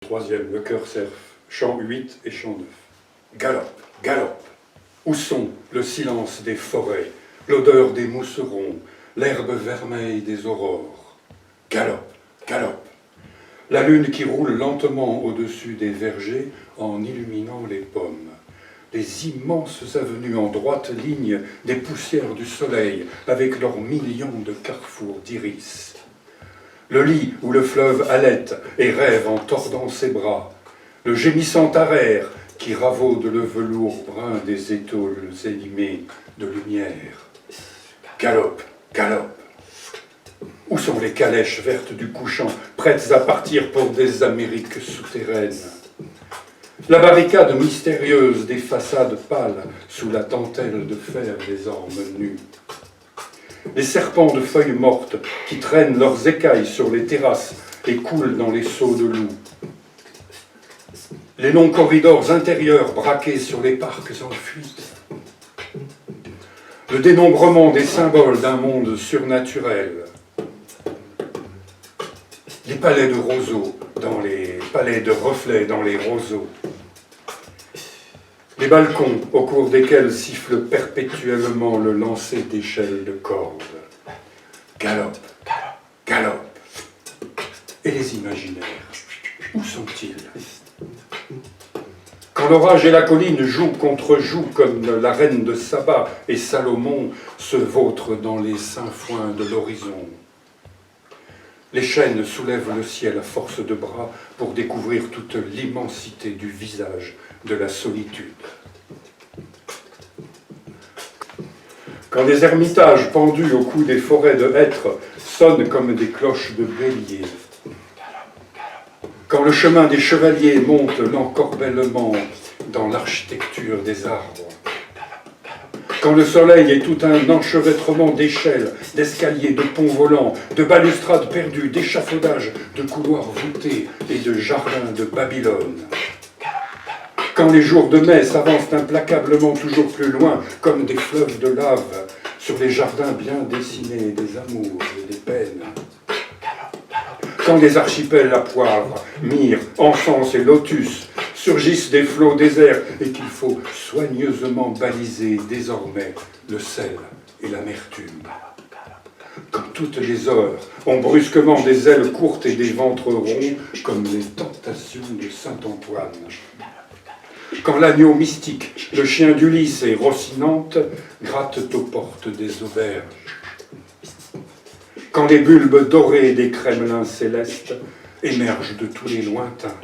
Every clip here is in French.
Troisième, le chœur cerf, chant 8 et chant 9. Galope, galope. Où sont le silence des forêts, l'odeur des mousserons, l'herbe vermeille des aurores? Galope, galope. La lune qui roule lentement au-dessus des vergers en illuminant les pommes. Les immenses avenues en droite ligne des poussières du soleil avec leurs millions de carrefours d'iris. Le lit où le fleuve halète et rêve en tordant ses bras. Le gémissant araire qui ravaude le velours brun des étaules élimées de lumière. Galope, galope. Où sont les calèches vertes du couchant, prêtes à partir pour des Amériques souterraines? La barricade mystérieuse des façades pâles sous la dentelle de fer des ormes nus. Les serpents de feuilles mortes qui traînent leurs écailles sur les terrasses et coulent dans les seaux de loup. Les longs corridors intérieurs braqués sur les parcs en fuite. Le dénombrement des symboles d'un monde surnaturel. Les palais de roseaux dans les palais de reflets dans les roseaux. Les balcons au cours desquels siffle perpétuellement le lancer d'échelles de cordes. Galope, galope. Et les imaginaires, où sont-ils? Quand l'orage et la colline jouent contre jouent comme la reine de Saba et Salomon se vautrent dans les sainfoins de l'horizon. Les chênes soulèvent le ciel à force de bras pour découvrir toute l'immensité du visage de la solitude. Quand les ermitages pendus au cou des forêts de hêtres sonnent comme des cloches de bélier. Quand le chemin des chevaliers monte l'encorbellement dans l'architecture des arbres. Quand le soleil est tout un enchevêtrement d'échelles, d'escaliers, de ponts volants, de balustrades perdues, d'échafaudages, de couloirs voûtés et de jardins de Babylone. Quand les jours de mai s'avancent implacablement toujours plus loin, comme des fleuves de lave, sur les jardins bien dessinés des amours et des peines. Quand les archipels à poivre, myrrhe, encens et lotus surgissent des flots déserts et qu'il faut soigneusement baliser désormais le sel et l'amertume. Quand toutes les heures ont brusquement des ailes courtes et des ventres ronds comme les tentations de Saint-Antoine. Quand l'agneau mystique, le chien d'Ulysse et Rocinante grattent aux portes des auberges. Quand les bulbes dorés des Kremlins célestes émergent de tous les lointains.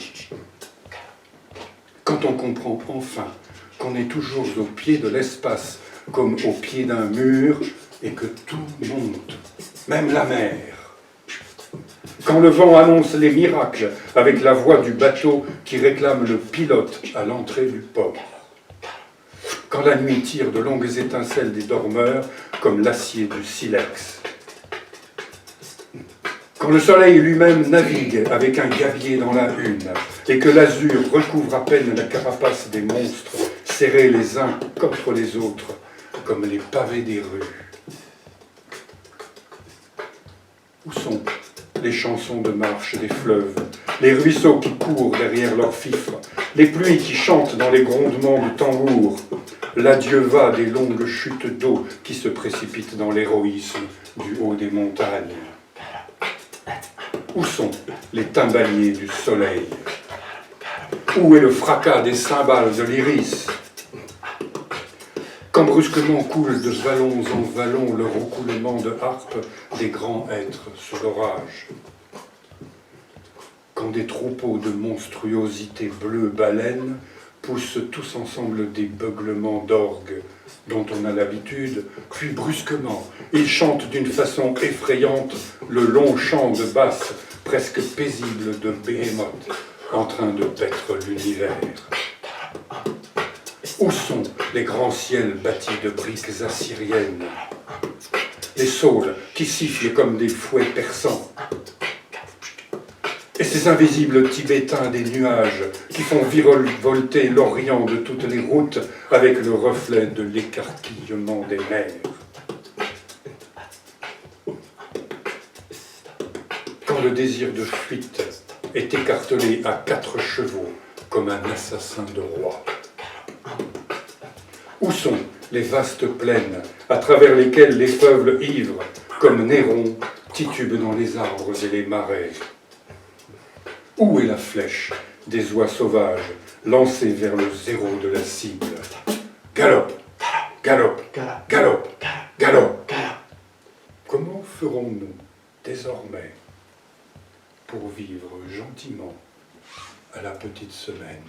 Quand on comprend enfin qu'on est toujours au pied de l'espace, comme au pied d'un mur, et que tout monte, même la mer. Quand le vent annonce les miracles avec la voix du bateau qui réclame le pilote à l'entrée du port. Quand la nuit tire de longues étincelles des dormeurs comme l'acier du silex. Quand le soleil lui-même navigue avec un gabier dans la hune et que l'azur recouvre à peine la carapace des monstres serrés les uns contre les autres comme les pavés des rues. Où sont les chansons de marche des fleuves, les ruisseaux qui courent derrière leurs fifres, les pluies qui chantent dans les grondements de tambour, l'adieu va des longues chutes d'eau qui se précipitent dans l'héroïsme du haut des montagnes? Où sont les timbaliers du soleil? Où est le fracas des cymbales de l'iris? Quand brusquement coule de vallons en vallons le roucoulement de harpe des grands êtres sur l'orage. Quand des troupeaux de monstruosités bleues baleines poussent tous ensemble des beuglements d'orgue dont on a l'habitude, puis brusquement, ils chantent d'une façon effrayante le long chant de basse presque paisible de Béhémoth en train de paître l'univers. Où sont les grands ciels bâtis de briques assyriennes? Les saules qui sifflent comme des fouets persans? Et ces invisibles Tibétains des nuages qui font virevolter l'Orient de toutes les routes avec le reflet de l'écarquillement des mers? Quand le désir de fuite est écartelé à 4 chevaux comme un assassin de roi. Où sont les vastes plaines à travers lesquelles les peuples ivres, comme Néron, titubent dans les arbres et les marais? Où est la flèche des oies sauvages lancée vers le zéro de la cible? Galope, galope, galope, galope. Comment ferons-nous désormais pour vivre gentiment à la petite semaine?